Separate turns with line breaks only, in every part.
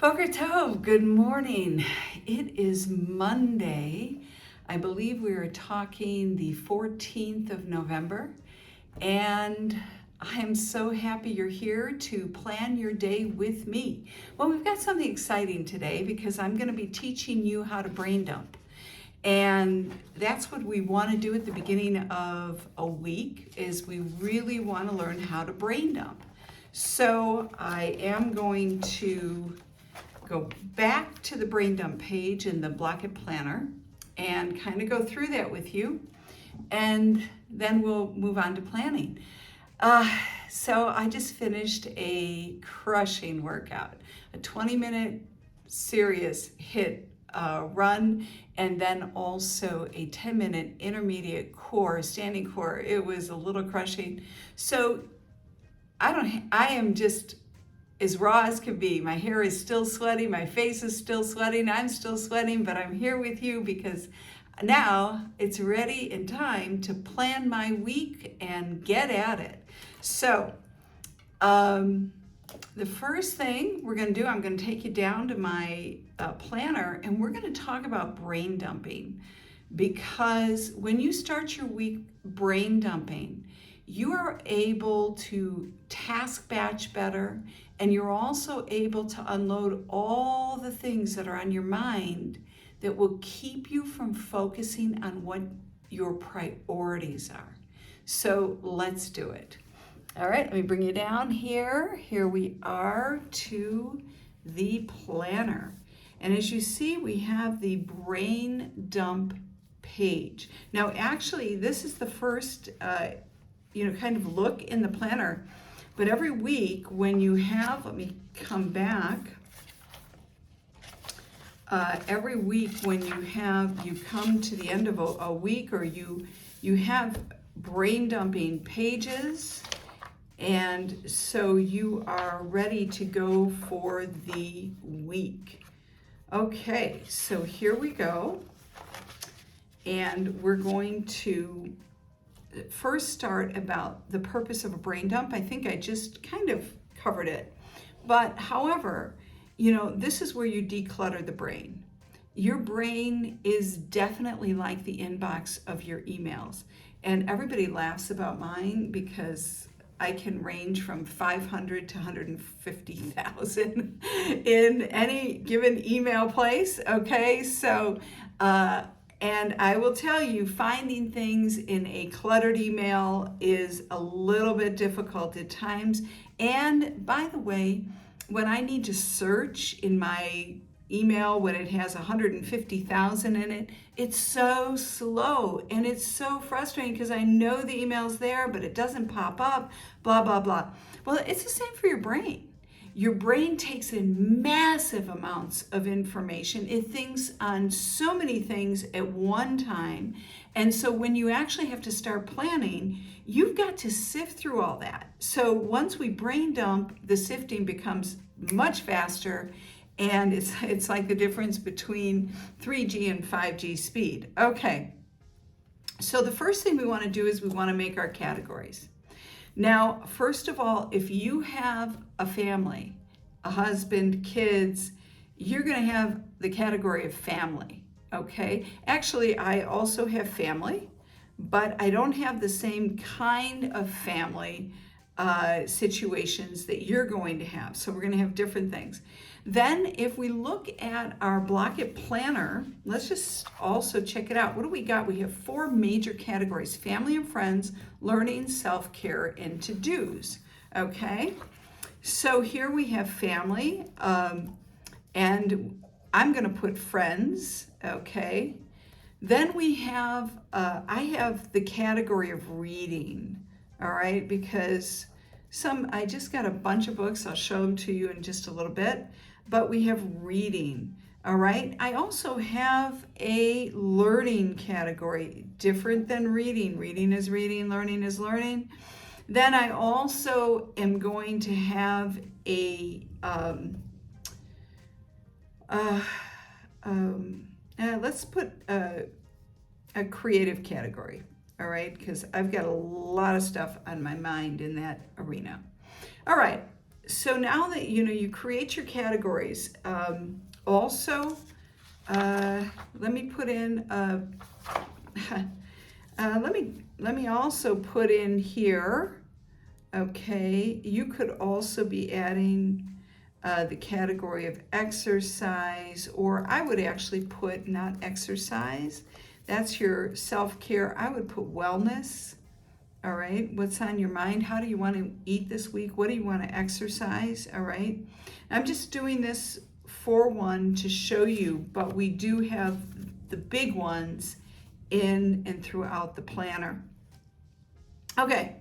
Boker Tov, good morning. It is Monday. I believe we are talking the 14th of November, and I am so happy you're here to plan your day with me. Well, we've got something exciting today because I'm going to be teaching you how to brain dump. And that's what we want to do at the beginning of a week, is we really want to learn how to brain dump. So I am going to go back to the brain dump page in the Blockit planner and kind of go through that with you, and then we'll move on to planning. So I just finished a crushing workout, a 20-minute serious HIIT run, and then also a 10-minute intermediate core, standing core. It was a little crushing. So I am just as raw as can be. My hair is still sweaty, my face is still sweating, I'm still sweating, but I'm here with you because now it's ready and time to plan my week and get at it. So, the first thing we're going to do, I'm going to take you down to my planner, and we're going to talk about brain dumping, because when you start your week brain dumping, you are able to task batch better, and you're also able to unload all the things that are on your mind that will keep you from focusing on what your priorities are. So let's do it. All right, let me bring you down here. Here we are to the planner. And as you see, we have the brain dump page. Now, actually, this is the first kind of look in the planner. But every week when you have, let me come back. Every week when you come to the end of a week, or you have brain dumping pages, and so you are ready to go for the week. Okay, so here we go. And we're going to first start about the purpose of a brain dump. I think I just kind of covered it. But however, this is where you declutter the brain. Your brain is definitely like the inbox of your emails. And everybody laughs about mine because I can range from 500 to 150,000 in any given email place. Okay, so and I will tell you, finding things in a cluttered email is a little bit difficult at times. And by the way, when I need to search in my email when it has 150,000 in it, it's so slow and it's so frustrating because I know the email's there, but it doesn't pop up, blah, blah, blah. Well, it's the same for your brain. Your brain takes in massive amounts of information. It thinks on so many things at one time. And so when you actually have to start planning, you've got to sift through all that. So once we brain dump, the sifting becomes much faster. And it's like the difference between 3G and 5G speed. Okay, so the first thing we want to do is we want to make our categories. Now, first of all, if you have a family, a husband, kids, you're going to have the category of family, okay? Actually, I also have family, but I don't have the same kind of family situations that you're going to have. So we're going to have different things. Then if we look at our Blockit planner, let's just also check it out. What do we got? We have 4 major categories: family and friends, learning, self-care, and to-dos. Okay, so here we have family, and I'm going to put friends. Okay, then we have, I have the category of reading. All right, because I just got a bunch of books. I'll show them to you in just a little bit. But we have reading, all right? I also have a learning category, different than reading. Reading is reading, learning is learning. Then I also am going to have a, let's put a creative category, all right? Because I've got a lot of stuff on my mind in that arena. All right. So now that you create your categories, also let me put in let me also put in here. Okay, you could also be adding the category of exercise, or I would actually put not exercise. That's your self-care. I would put wellness. All right, what's on your mind? How do you want to eat this week? What do you want to exercise? All right, I'm just doing this for one to show you, but we do have the big ones in and throughout the planner. Okay,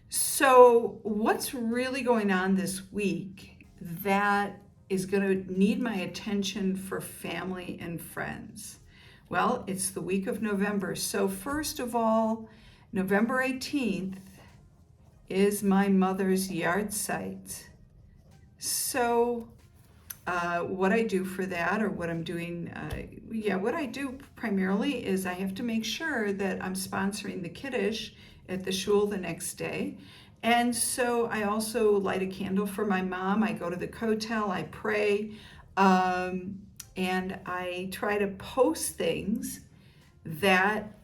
so what's really going on this week that is going to need my attention for family and friends? Well, it's the week of November. So first of all, November 18th is my mother's yard site. So what I do for that, or what I'm doing, what I do primarily is I have to make sure that I'm sponsoring the Kiddush at the shul the next day. And so I also light a candle for my mom. I go to the kotel, I pray, and I try to post things that,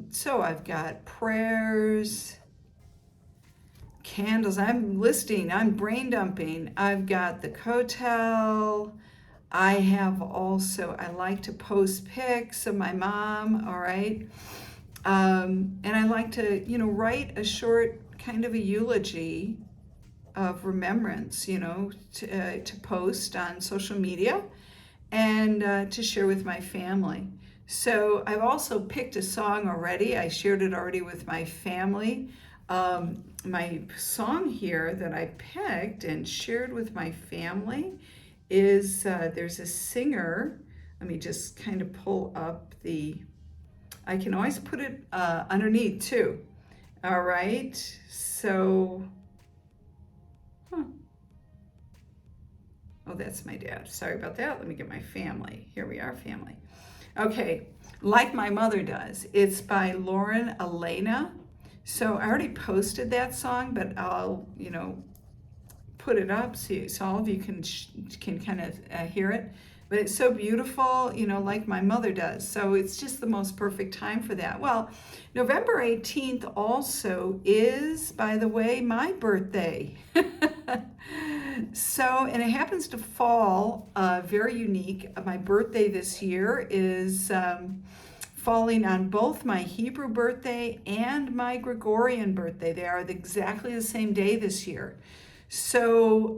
so I've got prayers, candles, I'm listing, I'm brain dumping. I've got the kotel. I have also, I like to post pics of my mom, all right? And I like to, write a short kind of a eulogy of remembrance, to post on social media and to share with my family. So I've also picked a song already. I shared it already with my family. My song here that I picked and shared with my family is, there's a singer. Let me just kind of pull up I can always put it underneath too. All right, so, oh, that's my dad. Sorry about that. Let me get my family. Here we are, family. Okay, Like My Mother Does. It's by Lauren Elena. So I already posted that song, but I'll, put it up so all of you can kind of hear it. But it's so beautiful, like my mother does. So it's just the most perfect time for that. Well, November 18th also is, by the way, my birthday. So, and it happens to fall very unique. My birthday this year is falling on both my Hebrew birthday and my Gregorian birthday. They are exactly the same day this year. So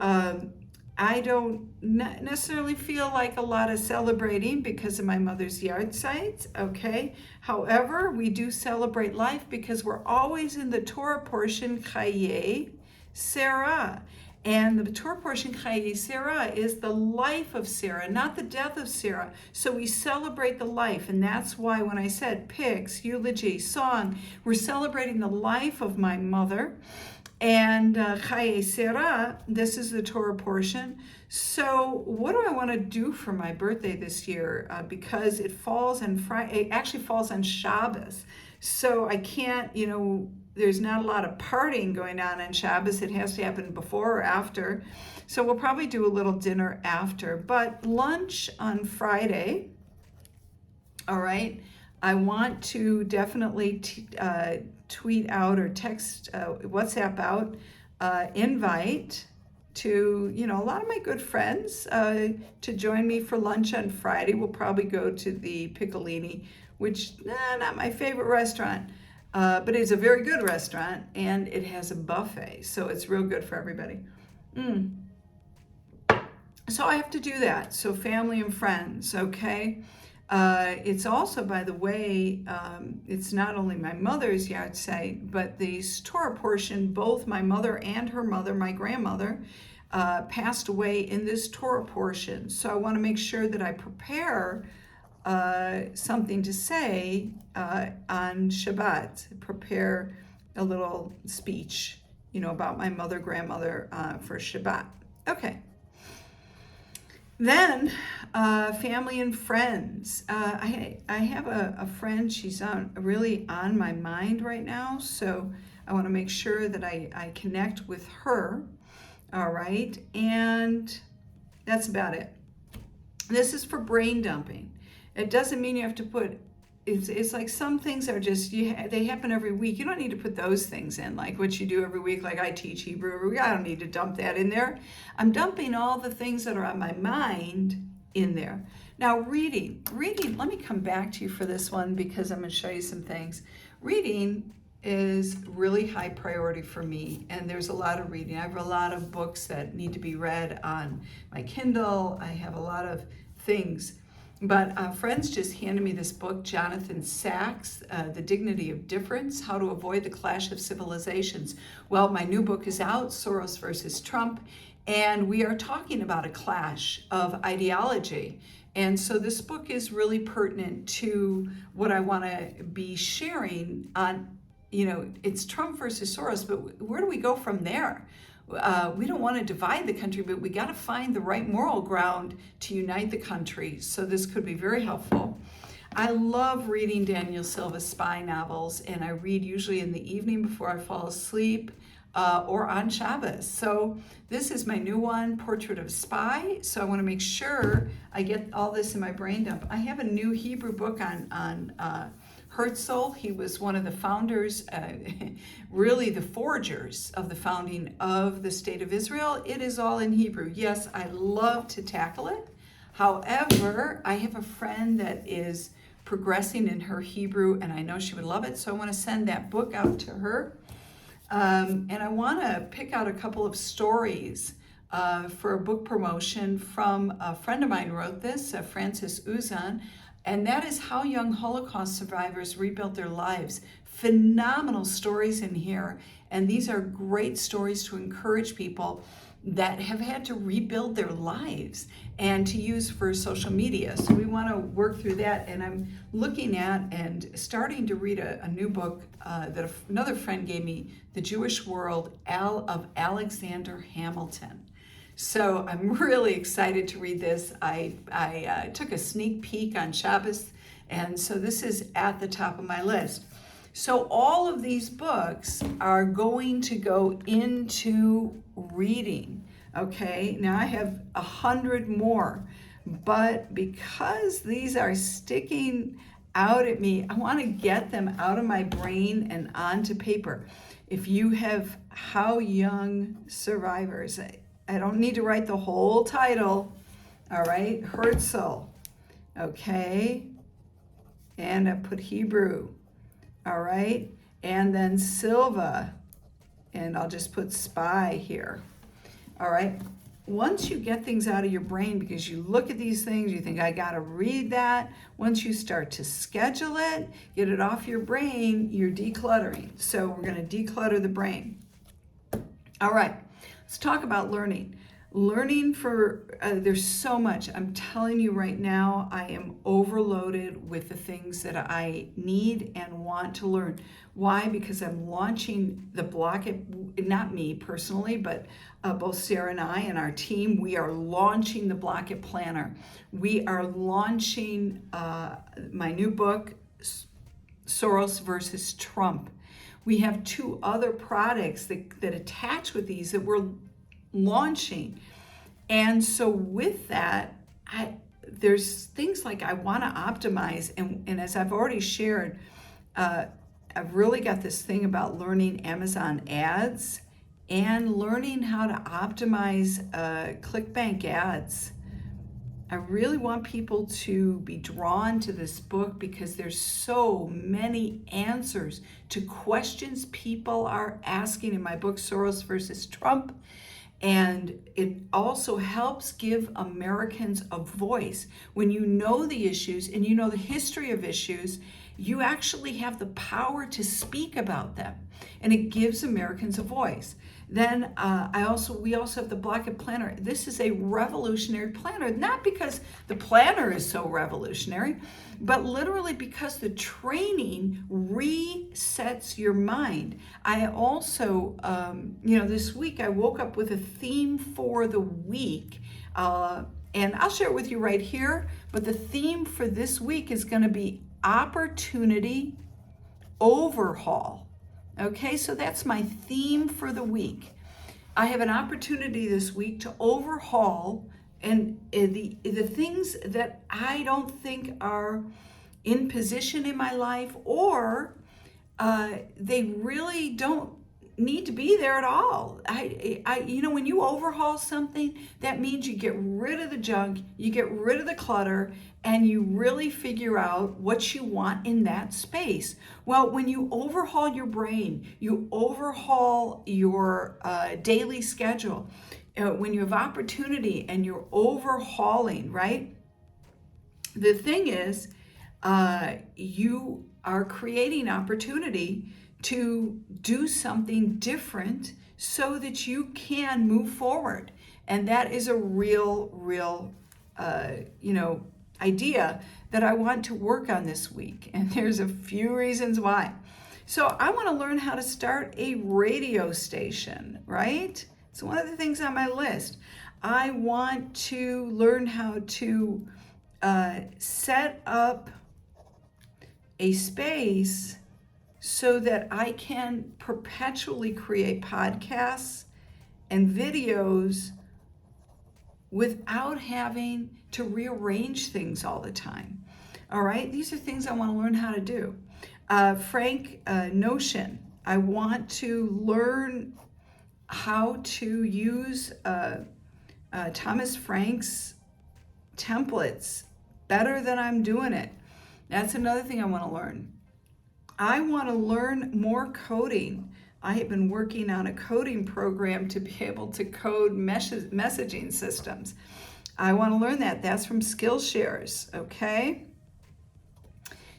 I don't necessarily feel like a lot of celebrating because of my mother's yard site, okay? However, we do celebrate life because we're always in the Torah portion, Chaye Sarah. And the Torah portion, Chaye Sarah, is the life of Sarah, not the death of Sarah. So we celebrate the life, and that's why when I said pics, eulogy, song, we're celebrating the life of my mother. And Chaye Sarah, this is the Torah portion. So what do I want to do for my birthday this year? Because it falls on Friday, it actually falls on Shabbos. So I can't, there's not a lot of partying going on Shabbos. It has to happen before or after. So we'll probably do a little dinner after. But lunch on Friday, all right, I want to definitely tweet out or text, WhatsApp out, invite to, a lot of my good friends to join me for lunch on Friday. We'll probably go to the Piccolini, which, not my favorite restaurant, but it's a very good restaurant, and it has a buffet, so it's real good for everybody. So I have to do that. So family and friends, okay? It's also, by the way, it's not only my mother's yard site, but the Torah portion, both my mother and her mother, my grandmother, passed away in this Torah portion. So I want to make sure that I prepare something to say on Shabbat, prepare a little speech, about my mother, grandmother for Shabbat. Okay. Then family and friends. I have a friend, she's really on my mind right now, so I want to make sure that I connect with her. All right, and that's about it. This is for brain dumping. It doesn't mean you have to put, it's like some things are just, they happen every week. You don't need to put those things in, like what you do every week, like I teach Hebrew every week. I don't need to dump that in there. I'm dumping all the things that are on my mind in there. Now reading, let me come back to you for this one because I'm going to show you some things. Reading is really high priority for me, and there's a lot of reading. I have a lot of books that need to be read on my Kindle. I have a lot of things, but friends just handed me this book, Jonathan Sacks, The Dignity of Difference, How to Avoid the Clash of Civilizations. Well, my new book is out, Soros versus Trump, and we are talking about a clash of ideology. And so this book is really pertinent to what I want to be sharing on. It's Trump versus Soros, but where do we go from there? We don't want to divide the country, but we got to find the right moral ground to unite the country. So this could be very helpful. I love reading Daniel Silva's spy novels, and I read usually in the evening before I fall asleep or on Shabbos. So this is my new one, Portrait of a Spy. So I want to make sure I get all this in my brain dump. I have a new Hebrew book on Herzl. He was one of the founders, really the forgers of the founding of the State of Israel. It is all in Hebrew. Yes, I love to tackle it. However, I have a friend that is progressing in her Hebrew, and I know she would love it, so I want to send that book out to her. And I want to pick out a couple of stories for a book promotion from a friend of mine wrote this, Francis Uzan, and that is how young Holocaust survivors rebuilt their lives. Phenomenal stories in here, and these are great stories to encourage people that have had to rebuild their lives and to use for social media. So we want to work through that, and I'm looking at and starting to read a new book that another friend gave me, The Jewish World of Alexander Hamilton. So I'm really excited to read this. I took a sneak peek on Shabbos, and so this is at the top of my list. So all of these books are going to go into reading, okay? Now I have 100 more, but because these are sticking out at me, I want to get them out of my brain and onto paper. If you have How Young Survivors, I don't need to write the whole title, all right? Herzl, okay? And I put Hebrew, all right? And then Silva, and I'll just put spy here, all right? Once you get things out of your brain, because you look at these things, you think, I gotta read that. Once you start to schedule it, get it off your brain, you're decluttering. So we're gonna declutter the brain. All right. Let's talk about learning. There's so much. I'm telling you right now, I am overloaded with the things that I need and want to learn. Why? Because I'm launching the Blockit, not me personally, but both Sarah and I and our team, we are launching the Blockit Planner. We are launching my new book, Soros versus Trump. We have 2 other products that attach with these that we're launching. And so with that, there's things like I want to optimize. And as I've already shared, I've really got this thing about learning Amazon ads and learning how to optimize ClickBank ads. I really want people to be drawn to this book because there's so many answers to questions people are asking in my book, Soros versus Trump. And it also helps give Americans a voice. When you know the issues and you know the history of issues, you actually have the power to speak about them. And it gives Americans a voice. Then we also have the Blockit Planner. This is a revolutionary planner, not because the planner is so revolutionary, but literally because the training resets your mind. I also, this week I woke up with a theme for the week, and I'll share it with you right here, but the theme for this week is going to be opportunity overhaul. Okay, so that's my theme for the week. I have an opportunity this week to overhaul and the things that I don't think are in position in my life, or they really don't need to be there at all. When you overhaul something, that means you get rid of the junk, you get rid of the clutter, and you really figure out what you want in that space. Well, when you overhaul your brain, you overhaul your daily schedule. When you have opportunity and you're overhauling, right? The thing is, you are creating opportunity to do something different so that you can move forward. And that is a real idea that I want to work on this week. And there's a few reasons why. So I want to learn how to start a radio station, right? It's one of the things on my list. I want to learn how to set up a space so that I can perpetually create podcasts and videos without having to rearrange things all the time. All right, these are things I want to learn how to do. Notion. I want to learn how to use Thomas Frank's templates better than I'm doing it. That's another thing I want to learn. I want to learn more coding. I have been working on a coding program to be able to code messaging systems. I want to learn that. That's from Skillshares, okay?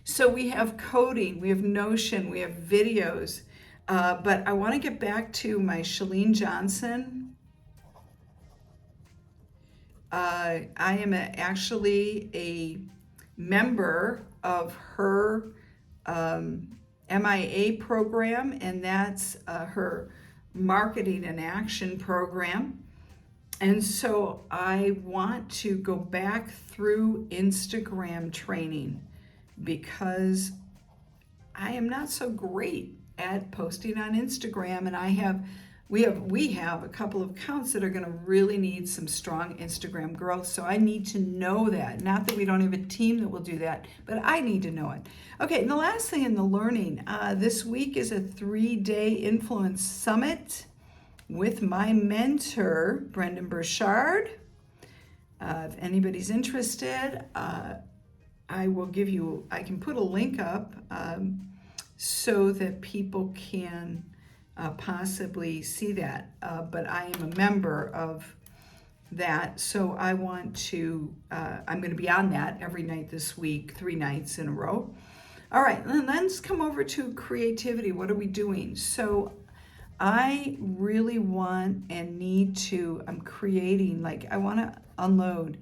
So we have coding, we have Notion, we have videos, but I want to get back to my Chalene Johnson. I am actually a member of her MIA program, and that's her marketing and action program. And so I want to go back through Instagram training because I am not so great at posting on Instagram, and we have a couple of accounts that are going to really need some strong Instagram growth. So I need to know that. Not that we don't have a team that will do that, but I need to know it. Okay, and the last thing in the learning, this week is a 3-day influence summit with my mentor, Brendan Burchard. If anybody's interested, I can put a link up so that people can possibly see that, but I am a member of that, so I want to, I'm going to be on that every night this week, 3 nights in a row. All right, then let's come over to creativity. What are we doing? So I really want and need to, I'm creating, I want to unload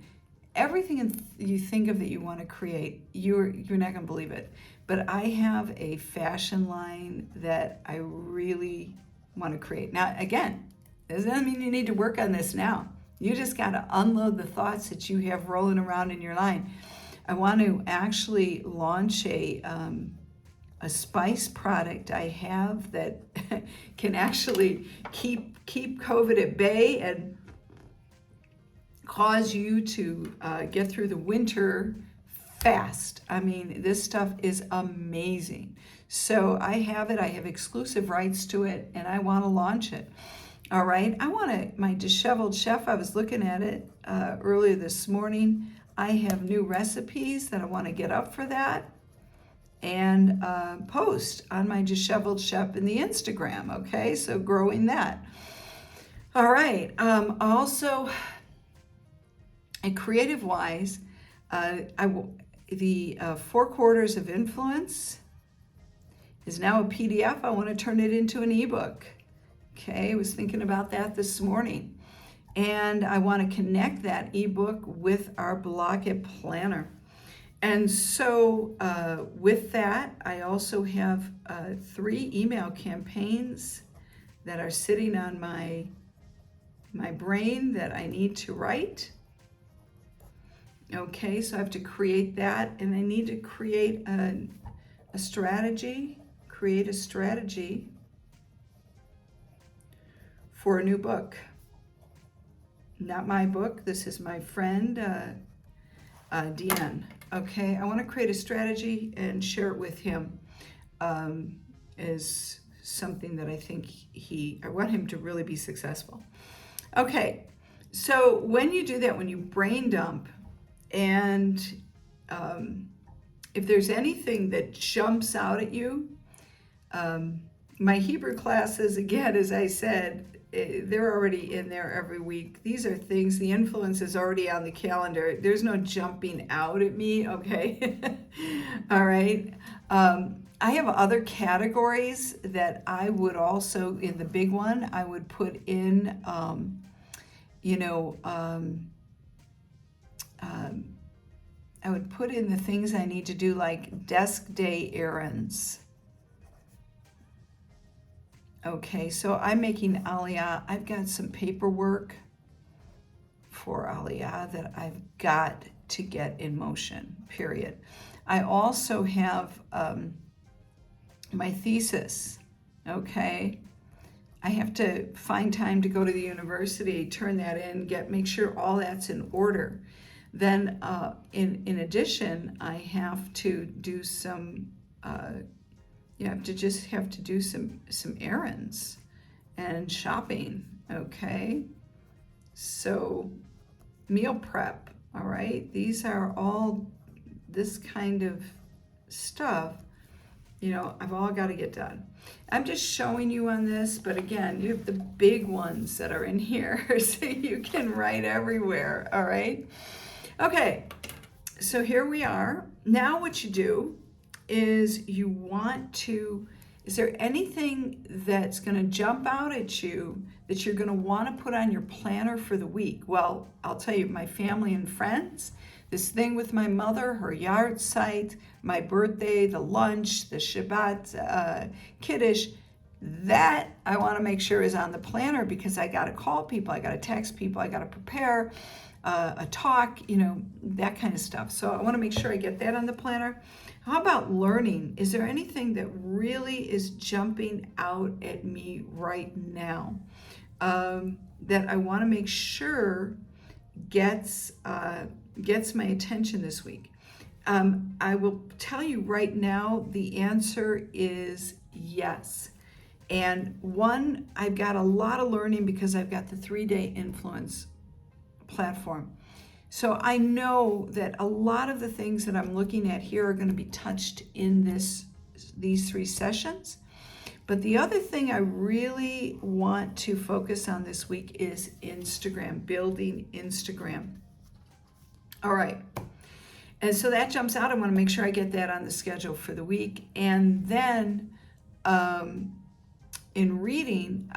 everything you think of that you want to create. You're not going to believe it. But I have a fashion line that I really want to create. Now, again, doesn't mean you need to work on this now. You just got to unload the thoughts that you have rolling around in your line. I want to actually launch a spice product I have that can actually keep COVID at bay and cause you to get through the winter fast. I mean, this stuff is amazing. So I have it. I have exclusive rights to it, and I want to launch it. All right. My disheveled chef, I was looking at it earlier this morning. I have new recipes that I want to get up for that and post on my disheveled chef in the Instagram. Okay. So growing that. All right. Also, and creative wise, the 4 Quarters of Influence is now a PDF. I want to turn it into an ebook. Okay, I was thinking about that this morning. And I want to connect that ebook with our Blockit planner. And so with that, I also have 3 email campaigns that are sitting on my brain that I need to write. Okay, so I have to create that, and I need to create a strategy for a new book. Not my book. This is my friend Deanne. Okay, I want to create a strategy and share it with him as something that I think I want him to really be successful. Okay, so when you do that, when you brain dump, and if there's anything that jumps out at you, my Hebrew classes, again, as I said, they're already in there every week. These are things, the influence is already on the calendar. There's no jumping out at me, okay? All right. I have other categories that I would also, in the big one, I would put in, I would put in the things I need to do, like desk day errands. Okay, so I'm making Aliyah. I've got some paperwork for Aliyah that I've got to get in motion, period. I also have my thesis, okay? I have to find time to go to the university, turn that in, make sure all that's in order. Then in addition, I have to do some you have to do some errands and shopping, okay? So meal prep, all right? These are all this kind of stuff, I've all got to get done. I'm just showing you on this, but again, you have the big ones that are in here, so you can write everywhere, all right? Okay, so here we are. Now what you do is is there anything that's going to jump out at you that you're going to want to put on your planner for the week? Well, I'll tell you, my family and friends, this thing with my mother, her yard site, my birthday, the lunch, the Shabbat Kiddush, that I want to make sure is on the planner, because I got to call people, I got to text people, I got to prepare a talk, that kind of stuff. So I want to make sure I get that on the planner. How about learning? Is there anything that really is jumping out at me right now that I want to make sure gets my attention this week? I will tell you right now, the answer is yes. And one, I've got a lot of learning because I've got the 3-day influence platform. So I know that a lot of the things that I'm looking at here are going to be touched in these 3 sessions. But the other thing I really want to focus on this week is Instagram, building Instagram. All right. And so that jumps out. I want to make sure I get that on the schedule for the week. And then in reading,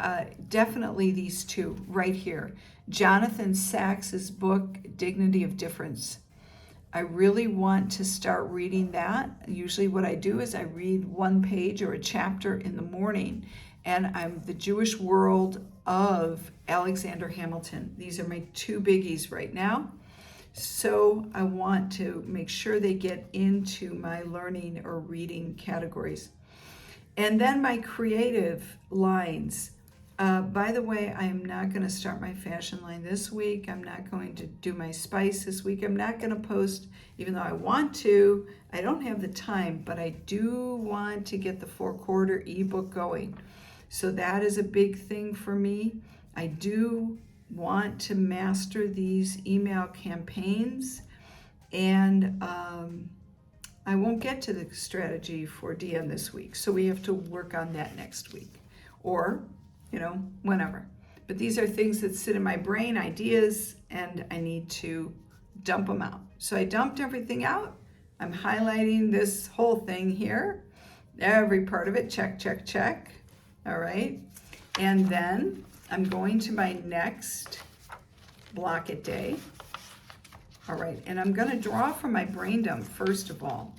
definitely these 2 right here. Jonathan Sachs's book, Dignity of Difference. I really want to start reading that. Usually what I do is I read 1 page or a chapter in the morning, and I'm The Jewish World of Alexander Hamilton. These are my 2 biggies right now. So I want to make sure they get into my learning or reading categories. And then my creative lines. By the way, I am not going to start my fashion line this week. I'm not going to do my spice this week. I'm not going to post, even though I want to. I don't have the time, but I do want to get the 4-quarter ebook going. So that is a big thing for me. I do want to master these email campaigns, and I won't get to the strategy for DM this week. So we have to work on that next week, or whenever. But these are things that sit in my brain, ideas, and I need to dump them out. So I dumped everything out. I'm highlighting this whole thing here, every part of it, check, check, check. All right. And then I'm going to my next Blockit day. All right. And I'm going to draw from my brain dump first of all.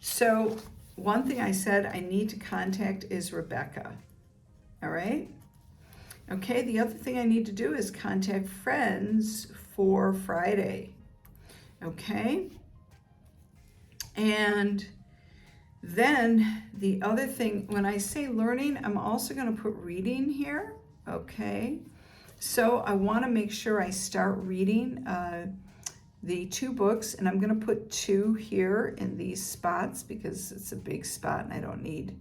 So one thing I said I need to contact is Rebecca. All right. Okay, the other thing I need to do is contact friends for Friday. Okay. And then the other thing, when I say learning, I'm also going to put reading here. Okay, so I want to make sure I start reading the 2 books, and I'm going to put 2 here in these spots because it's a big spot and I don't need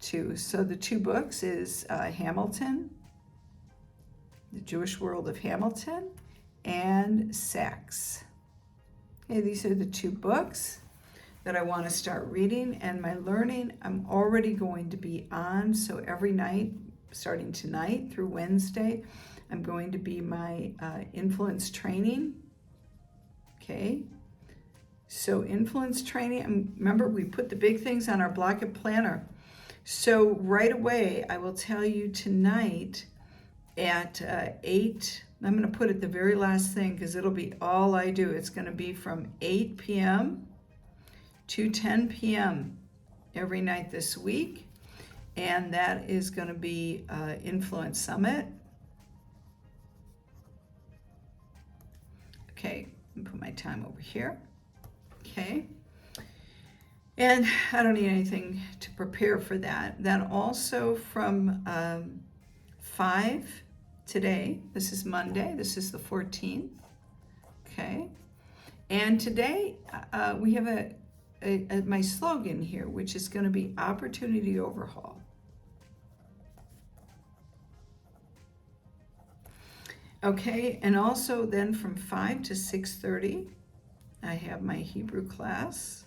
2. So the 2 books is Hamilton, The Jewish World of Hamilton, and Sachs. Okay, these are the 2 books that I want to start reading, and my learning I'm already going to be on. So every night, starting tonight through Wednesday, I'm going to be my influence training. Okay, so influence training, remember we put the big things on our Blockit planner. So right away, I will tell you tonight at 8, I'm going to put it the very last thing because it'll be all I do. It's going to be from 8 p.m. to 10 p.m. every night this week. And that is going to be Influence Summit. Okay, let me put my time over here. Okay. And I don't need anything to prepare for that. Then also from 5 today, this is Monday, this is the 14th. Okay. And today we have my slogan here, which is going to be Opportunity Overhaul. Okay, and also then from 5 to 6:30, I have my Hebrew class.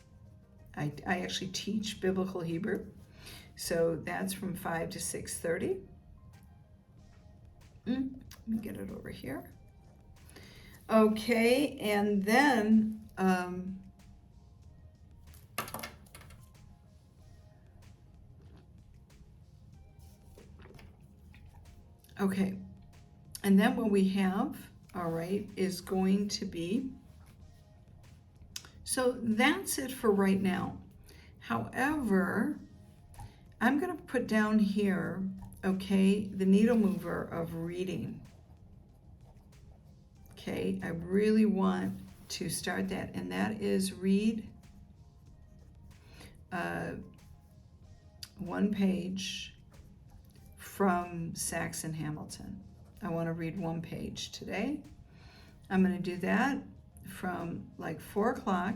I actually teach Biblical Hebrew, so that's from 5 to 6:30. Let me get it over here. Okay, and then okay, and then what we have, all right, is going to be, so that's it for right now. However, I'm going to put down here, okay, the needle mover of reading. Okay, I really want to start that, and that is read 1 page from Sachs and Hamilton. I want to read 1 page today. I'm going to do that from like 4 o'clock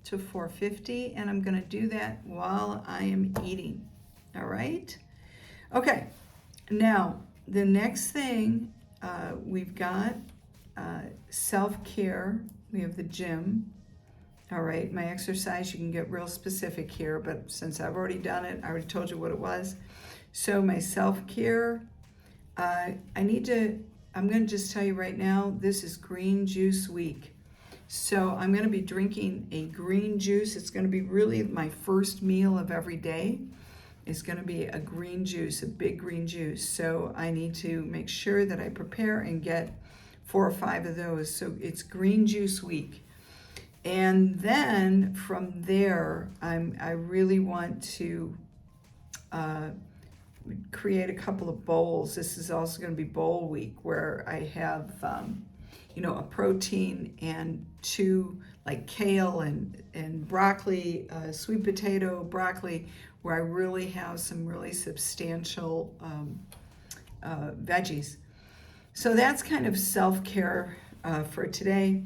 to 4:50, and I'm going to do that while I am eating. All right? Okay, now the next thing we've got self-care. We have the gym. All right, my exercise, you can get real specific here, but since I've already done it, I already told you what it was. So my self-care, I'm going to just tell you right now, this is green juice week. So I'm going to be drinking a green juice. It's going to be really my first meal of every day. It's going to be a green juice, a big green juice. So I need to make sure that I prepare and get 4 or 5 of those. So it's green juice week. And then from there, I really want to create a couple of bowls. This is also going to be bowl week where I have, a protein and 2 like kale and broccoli, sweet potato, broccoli, where I really have some really substantial veggies. So that's kind of self-care for today.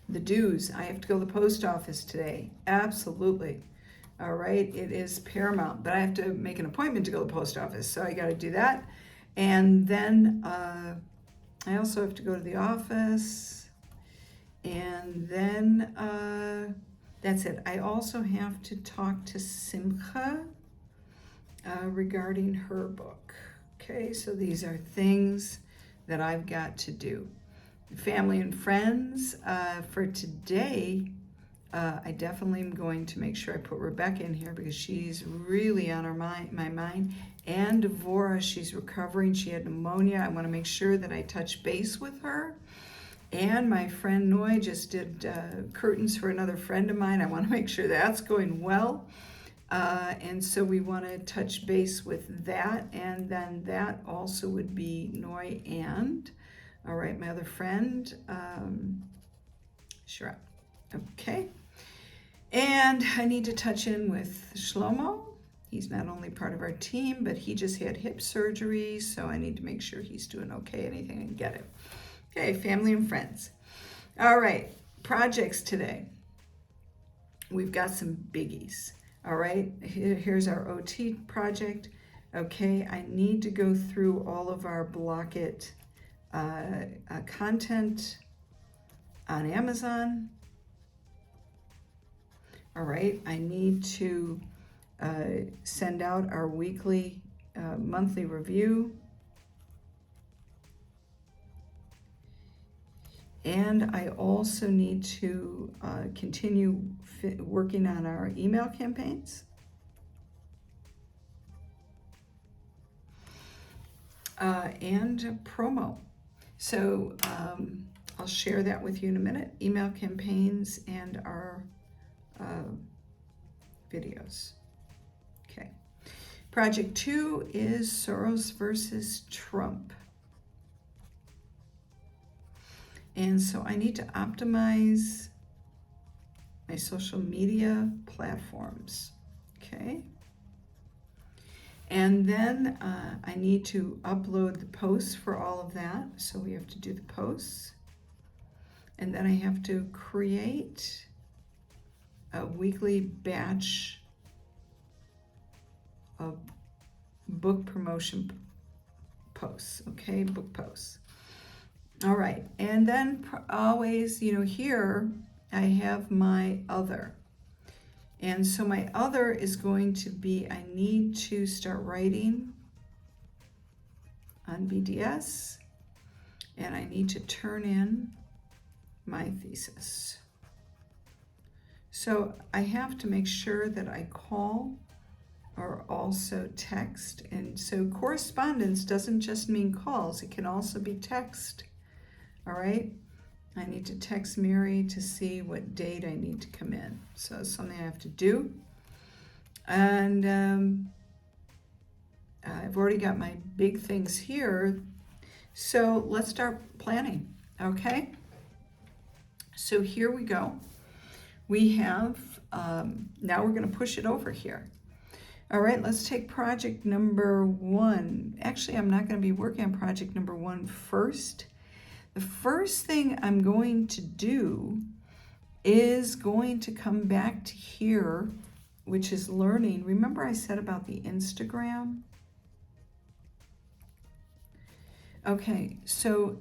The dues, I have to go to the post office today. Absolutely. All right, it is paramount, but I have to make an appointment to go to the post office, so I got to do that. And then I also have to go to the office, and then that's it. I also have to talk to Simcha regarding her book. Okay, so these are things that I've got to do. Family and friends for today, I definitely am going to make sure I put Rebecca in here because she's really on my mind. And Devora, she's recovering. She had pneumonia. I want to make sure that I touch base with her. And my friend Noy just did curtains for another friend of mine. I want to make sure that's going well. And so we want to touch base with that. And then that also would be Noy and, all right, my other friend, sure. Okay. And I need to touch in with Shlomo. He's not only part of our team, but he just had hip surgery, so I need to make sure he's doing okay. Anything I can get it. Okay, family and friends. All right, projects today. We've got some biggies. All right, here's our OT project. Okay, I need to go through all of our Blockit content on Amazon. All right, I need to send out our weekly, monthly review. And I also need to continue working on our email campaigns. And promo. So I'll share that with you in a minute. Email campaigns and our videos. Okay. Project 2 is Soros versus Trump. And so I need to optimize my social media platforms. Okay. And then I need to upload the posts for all of that. So we have to do the posts. And then I have to create a weekly batch of book promotion posts, okay, book posts. All right, and then always, here I have my other. And so my other is going to be, I need to start writing on BDS, and I need to turn in my thesis. So I have to make sure that I call or also text. And so correspondence doesn't just mean calls, it can also be text. All right, I need to text Mary to see what date I need to come in. So it's something I have to do. And I've already got my big things here. So let's start planning, okay? So here we go. We have, now we're gonna push it over here. All right, let's take project number 1. Actually, I'm not gonna be working on project number 1 first. The first thing I'm going to do is going to come back to here, which is learning. Remember I said about the Instagram? Okay, so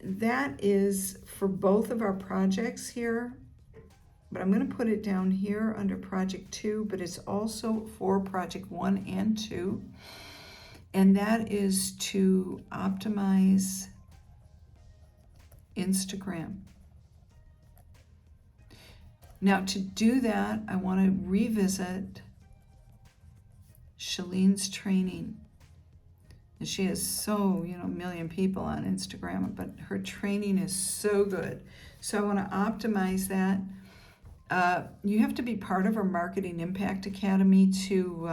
that is for both of our projects here, but I'm going to put it down here under project 2, but it's also for project 1 and 2, and that is to optimize Instagram. Now to do that, I want to revisit Shalene's training. And she has so, a million people on Instagram, but her training is so good. So I want to optimize that. You have to be part of our Marketing Impact Academy to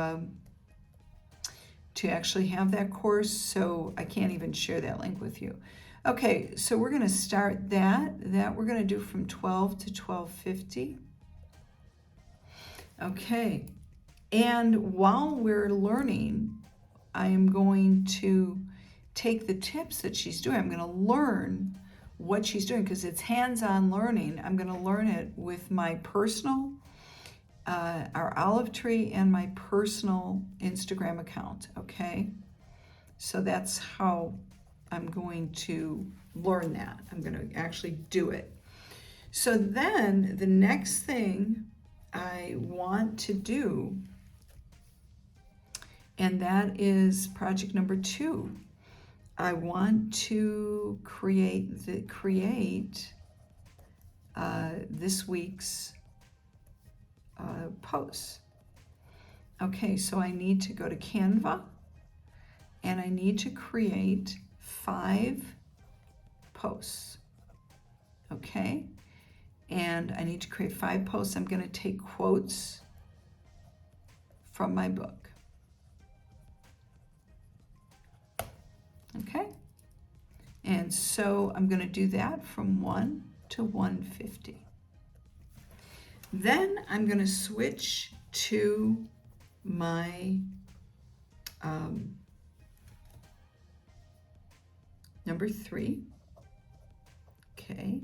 actually have that course, so I can't even share that link with you. Okay, so we're going to start that we're going to do from 12 to 12:50. Okay, and while we're learning, I am going to take the tips that she's doing. I'm going to learn what she's doing because it's hands-on learning. I'm going to learn it with my personal, our Olive Tree, and my personal Instagram account, okay? So that's how I'm going to learn that. I'm going to actually do it. So then the next thing I want to do, and that is project number 2. I want to create this week's posts. Okay, so I need to go to Canva, and I need to create 5 posts. Okay, and I need to create 5 posts. I'm going to take quotes from my book. Okay, and so I'm going to do that from 1 to 150. Then I'm going to switch to my number 3. Okay.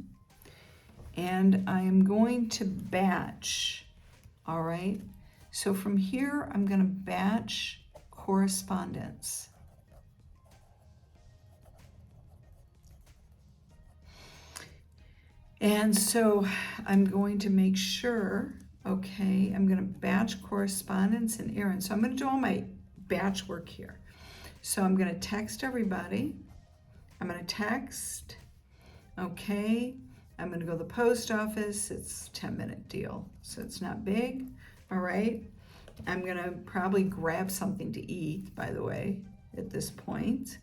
And I am going to batch. All right. So from here, I'm going to batch correspondence. And so I'm going to make sure, okay, I'm going to batch correspondence and errands. So I'm going to do all my batch work here. So I'm going to text everybody. I'm going to text, okay. I'm going to go to the post office. It's a 10-minute deal, so it's not big. All right. I'm going to probably grab something to eat, by the way, at this point.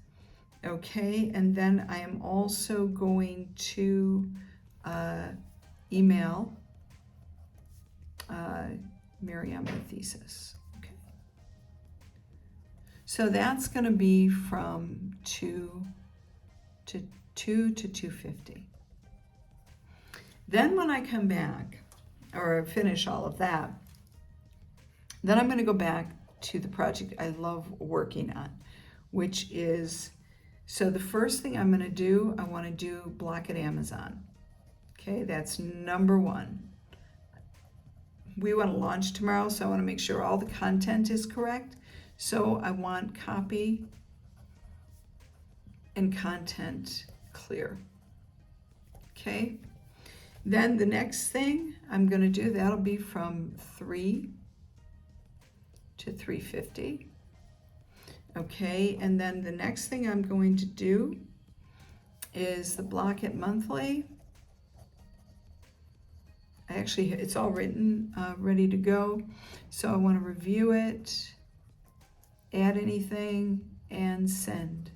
Okay. And then I am also going to email Miriam the thesis. Okay. So that's going to be from 2 to 2:50. Then when I come back, or finish all of that, then I'm going to go back to the project I love working on, which is, so the first thing I'm going to do, I want to do Blockit Amazon. Okay, that's number 1. We want to launch tomorrow, so I want to make sure all the content is correct. So I want copy and content clear. Okay. Then the next thing I'm going to do, that'll be from 3 to 3:50. Okay, and then the next thing I'm going to do is the Blockit monthly. Actually, it's all written, ready to go. So I want to review it, add anything, and send.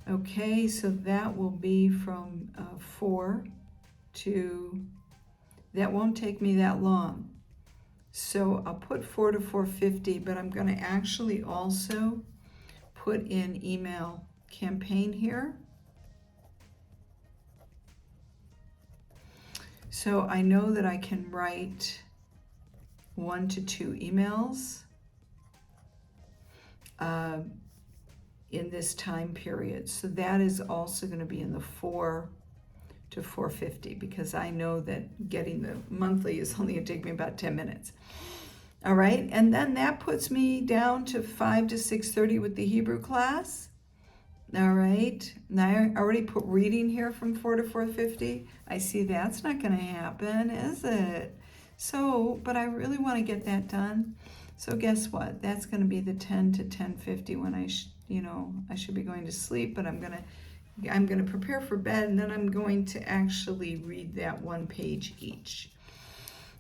Okay, so that will be from 4 to, that won't take me that long. So I'll put 4 to 4:50, but I'm going to actually also put in email campaign here. So I know that I can write 1 to 2 emails in this time period. So that is also going to be in the 4 to 4:50, because I know that getting the monthly is only going to take me about 10 minutes. All right, and then that puts me down to 5 to 6:30 with the Hebrew class. All right, now I already put reading here from 4 to 4:50. I see that's not going to happen, is it? So, but I really want to get that done. So guess what? That's going to be the 10 to 10:50 when I should be going to sleep, but I'm going to prepare for bed, and then I'm going to actually read that 1 page each.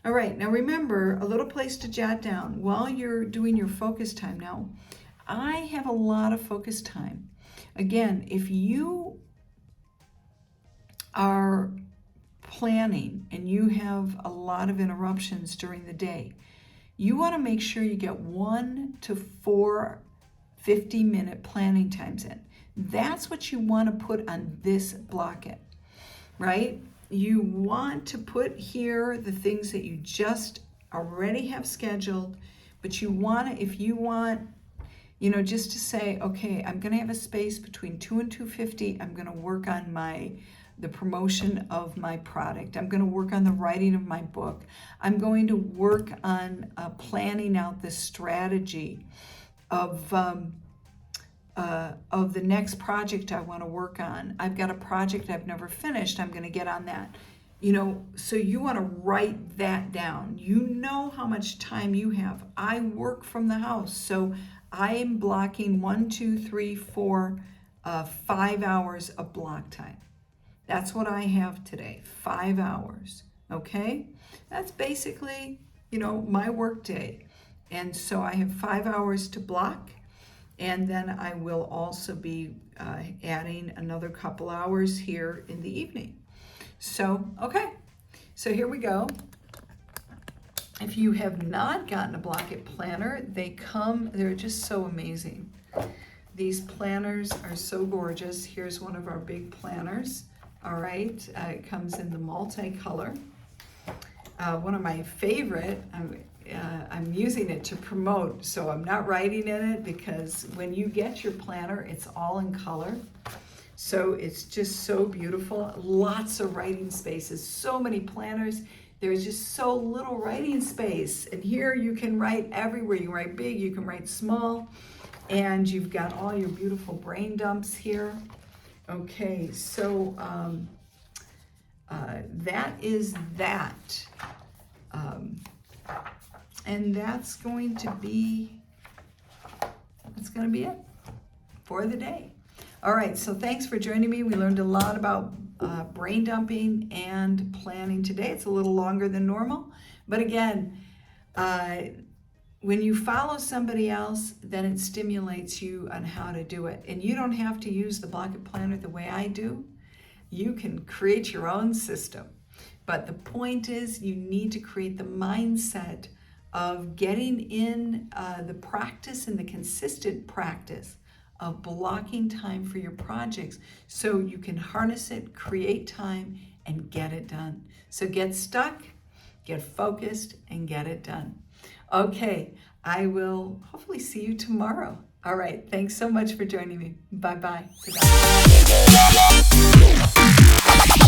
All right, now remember, a little place to jot down while you're doing your focus time. Now, I have a lot of focus time. Again, if you are planning and you have a lot of interruptions during the day, you want to make sure you get 1 to 4 50-minute planning times in. That's what you want to put on this Blockit, right? You want to put here the things that you just already have scheduled, but you want to, if you want, just to say, okay, I'm going to have a space between 2 and 2:50. I'm going to work on the promotion of my product. I'm going to work on the writing of my book. I'm going to work on planning out the strategy of the next project I want to work on. I've got a project I've never finished. I'm going to get on that. So you want to write that down. You know how much time you have. I work from the house, so I am blocking 1, 2, 3, 4, 5 hours of block time. That's what I have today, 5 hours, okay? That's basically, my work day. And so I have 5 hours to block, and then I will also be adding another couple hours here in the evening. So, okay, so here we go. If you have not gotten a Blockit planner, they're just so amazing. These planners are so gorgeous. Here's one of our big planners. All right, it comes in the multicolor. One of my favorite, I'm using it to promote, so I'm not writing in it, because when you get your planner, it's all in color. So it's just so beautiful. Lots of writing spaces, so many planners. There's just so little writing space. And here you can write everywhere. You can write big, you can write small, and you've got all your beautiful brain dumps here. Okay, so that is that. And that's going to be it for the day. All right, so thanks for joining me. We learned a lot about brain dumping and planning today. It's a little longer than normal, but again, when you follow somebody else, then it stimulates you on how to do it. And you don't have to use the Blockit planner the way I do. You can create your own system. But the point is, you need to create the mindset of getting in the practice and the consistent practice of blocking time for your projects so you can harness it, create time, and get it done. So get stuck, get focused, and get it done. Okay, I will hopefully see you tomorrow. All right, thanks so much for joining me. Bye-bye. Goodbye.